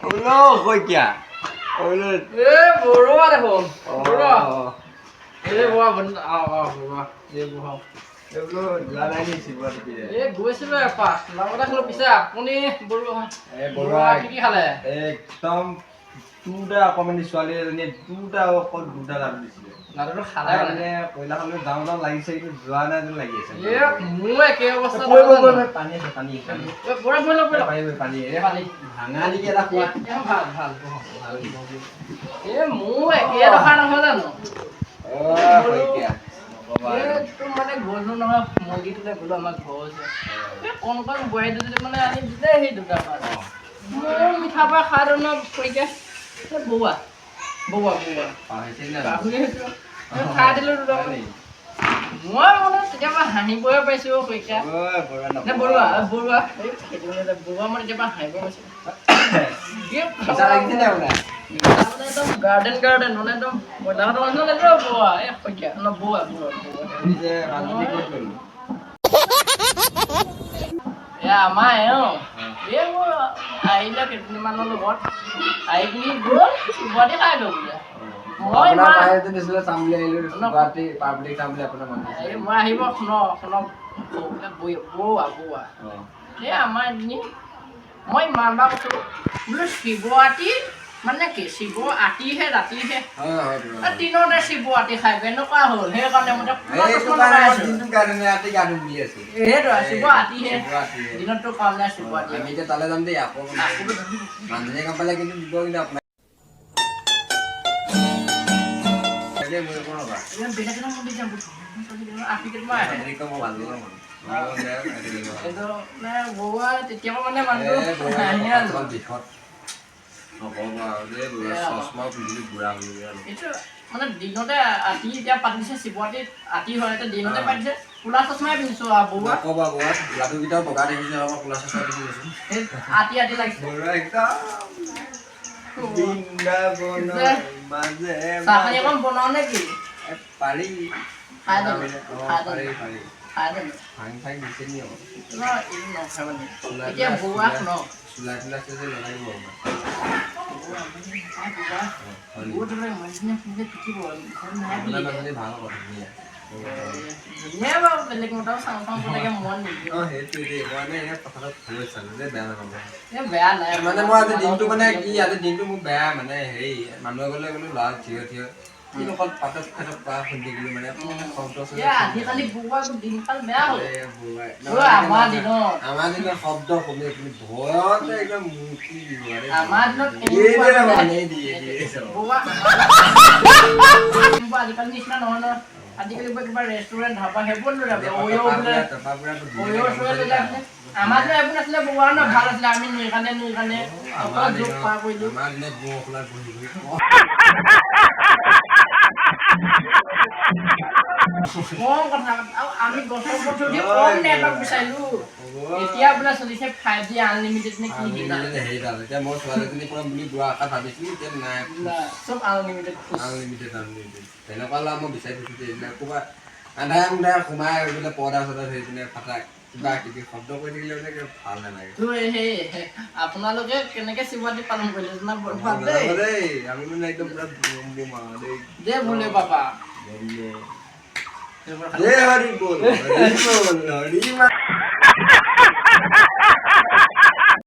Ulo Khoikia. Ulo. Boroa দেখোন। Boroa. Barua Barua. Barua. Ulo জানাই নি সিবাৰ কি। গৈছিলো এপাক। লগতে খালো পিছে আপুনি বৰুৱা। বৰুৱা কি খালে? একদম দুটা অকমানি ছোৱালী এজনীয়ে অকল দুটা লাভ দিছিলে। লাডুটো খালে মানে কয়লাখনলৈ যাওঁ লাগিছে কিন্তু যোৱা নাই যেন লাগি আছে। মোৰ একে অৱস্থা। পানী আছে পানী। পানী ভাঙা নেকি এটা খোৱা। ভাল। মোৰ একে দখা নহয় জানো? Khoikia. মানে গ'লো নহয় মুৰ্গীটোলে গ'লো আমাৰ ঘৰ আছে। কণ বোৱাৰী দুজনী মানে আনি দিলে সেই দুটা মাছ। মোৰ মিঠা পৰা খাই ন Khoikia। বৰুৱা। খাই দিলো দুটা। মই মানে তেতিয়াপা হাঁহিবই পাইছো Khoikia। বৰুৱা বৰুৱা মানে তেতিয়াপা হাঁহিব পাইছো। একদম গাৰ্ডেন মানে একদম মহিলাহঁতৰ মানুহ লাগিব বৰুৱা Khoikia বৰুৱা। আমাৰ মোৰ আহিলে কেইদিনমানৰ লগত আহি পিনি গ'ল গুৱাহাটী খাই গ'ল বোলে। মই আহিব শুনক বৰুৱা। আমাৰ এদিন মই ইমান বাৰ কৈছো বোলো শিৱৰাতি মানে কি শিৱ আতিহে ৰাতিহে দিনতে শিৱ আতি খাই এনেকুৱা হ'ল সেইকাৰণে মই শিৱ আতিহে দিনততো কাম নাই শিৱ আতি আমি এতিয়া তালৈ যাম দেই আকৌ মানুহে গম পালে কিন্তু দিব কিন্তু আপোনাক বৰুৱা তেতিয়াপা মানে মানুহটো মানে দিনতে আতি এতিয়া পাতিছে শিৱৰাতিত আতি হয় দিনতে পাতিছে কোলা চশমাই পিন্ধিছো বৰুৱা লাডুকেইটাও বগা দেখিছে কোলা চশমা পিন্ধি গৈছো আতি লাগিছে চাহপানী অকণ বনাও নে কি পাৰি এতিয়া বৰুৱা বেলেগ মতাও চাওঁ লাগে মন বেয়া নাই মানে মই আজি দিনটো মানে কি আজি দিনটো মোৰ বেয়া মানে হেৰি মানুহ গলে বোলো ল'ৰা থিয় আজিকালি দিনকাল বেয়া হ'ল আমাৰ দিনত শব্দ শুনি ভয়তে একদম আমাৰ আজিকালি নিচিনা নহয় নহয় আজিকালি কিবা ৰেষ্টুৰেণ্ট ধাবা সেইবোৰ আমাৰ এইবোৰ নাছিলে বৰুৱা ন ভাল আছিলে আমি নৈ কাৰণে কম কথা আমি গছৰ ওপৰত উঠি কম নেটৱৰ্ক বিচাৰিলো এতিয়া বোলে চলিছে 5G আনলিমিটেড নে কি এতিয়া মই ছোৱালীজনী পৰা বুলি যোৱা আশা ভাবিছিলো এতিয়া নাই চব আনলিমিটেড তেনেকুৱা ল'ৰা মই বিচাৰি ফুৰিছো এইবিলাক ক'ৰবাত আন্ধাৰ সোমাই বোলে পৰ্দা চৰ্দা ধৰি পিনে ফাটাক কিবা কিবি শব্দ কৰি থাকিলে মানে ভাল নালাগে আপোনালোকে কেনেকে শিৱৰাত্ৰি পালন কৰিলে দেই আমি মানে একদম পুৰা দে বোলে বাবা হৰি বল